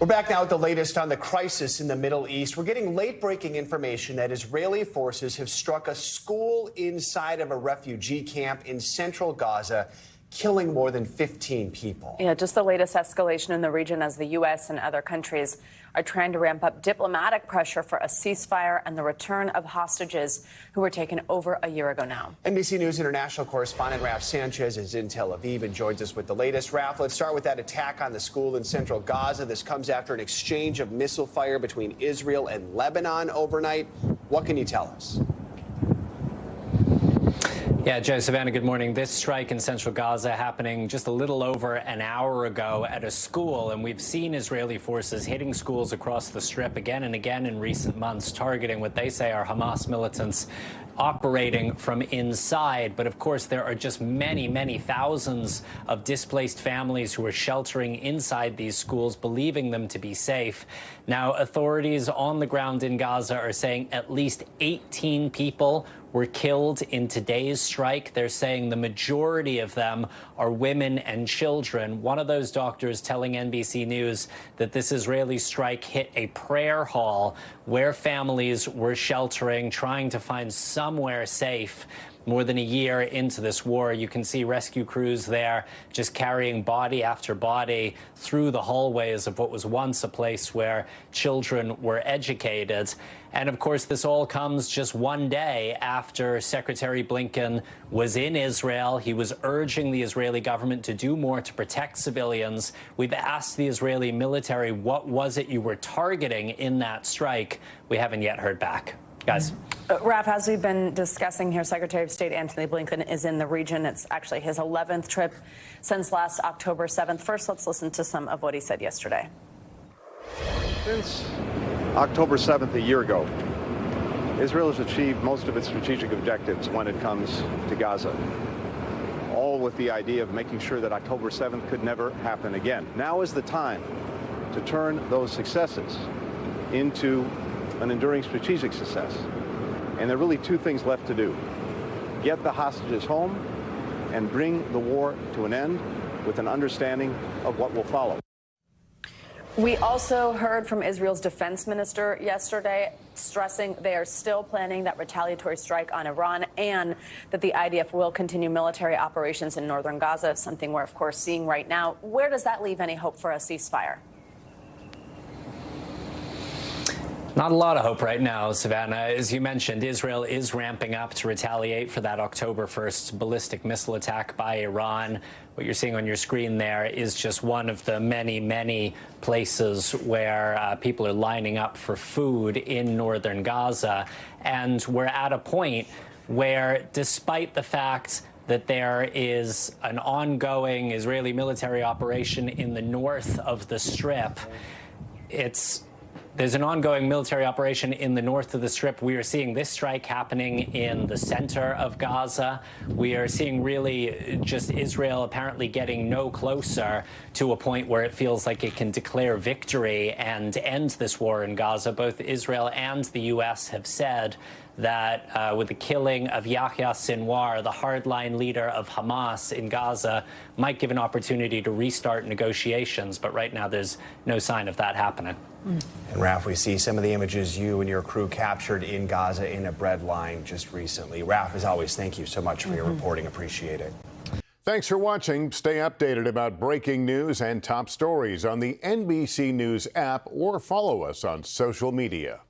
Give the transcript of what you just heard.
We're back now with the latest on the crisis in the Middle East. We're getting late-breaking information that Israeli forces have struck a school inside of a refugee camp in central Gaza, killing more than 15 people. Yeah, just the latest escalation in the region as the U.S. and other countries are trying to ramp up diplomatic pressure for a ceasefire and the return of hostages who were taken over a year ago now. NBC News international correspondent Raf Sanchez is in Tel Aviv and joins us with the latest. Raf, let's start with that attack on the school in central Gaza. This comes after an exchange of missile fire between Israel and Lebanon overnight. What can you tell us? Yeah, Joe, Savannah, good morning. This strike in central Gaza happening just a little over an hour ago at a school, and we've seen Israeli forces hitting schools across the Strip again and again in recent months, targeting what they say are Hamas militants operating from inside. But of course, there are just many, many thousands of displaced families who are sheltering inside these schools, believing them to be safe. Now, authorities on the ground in Gaza are saying at least 18 people were killed in today's strike. They're saying the majority of them are women and children. One of those doctors telling NBC News that this Israeli strike hit a prayer hall where families were sheltering, trying to find somewhere safe. More than a year into this war, you can see rescue crews there just carrying body after body through the hallways of what was once a place where children were educated. And of course, this all comes just one day after Secretary Blinken was in Israel. He was urging the Israeli government to do more to protect civilians. We've asked the Israeli military, what was it you were targeting in that strike? We haven't yet heard back. Guys. Raf, as we've been discussing here, Secretary of State Antony Blinken is in the region. It's actually his 11th trip since last October 7th. First, let's listen to some of what he said yesterday. Since October 7th, a year ago, Israel has achieved most of its strategic objectives when it comes to Gaza, all with the idea of making sure that October 7th could never happen again. Now is the time to turn those successes into an enduring strategic success. And there are really two things left to do. Get the hostages home and bring the war to an end with an understanding of what will follow. We also heard from Israel's defense minister yesterday stressing they are still planning that retaliatory strike on Iran and that the IDF will continue military operations in northern Gaza, something we're, of course, seeing right now. Where does that leave any hope for a ceasefire? Not a lot of hope right now, Savannah. As you mentioned, Israel is ramping up to retaliate for that October 1st ballistic missile attack by Iran. What you're seeing on your screen there is just one of the many, many places where people are lining up for food in northern Gaza. And we're at a point where, despite the fact that there is an ongoing Israeli military operation in the north of the Strip, there's an ongoing military operation in the north of the Strip. We are seeing this strike happening in the center of Gaza. We are seeing really just Israel apparently getting no closer to a point where it feels like it can declare victory and end this war in Gaza. Both Israel and the U.S. have said that with the killing of Yahya Sinwar, the hardline leader of Hamas in Gaza, might give an opportunity to restart negotiations. But right now, there's no sign of that happening. And Raf, we see some of the images you and your crew captured in Gaza in a bread line just recently. Raf, as always, thank you so much for your reporting. Appreciate it. Thanks for watching. Stay updated about breaking news and top stories on the NBC News app or follow us on social media.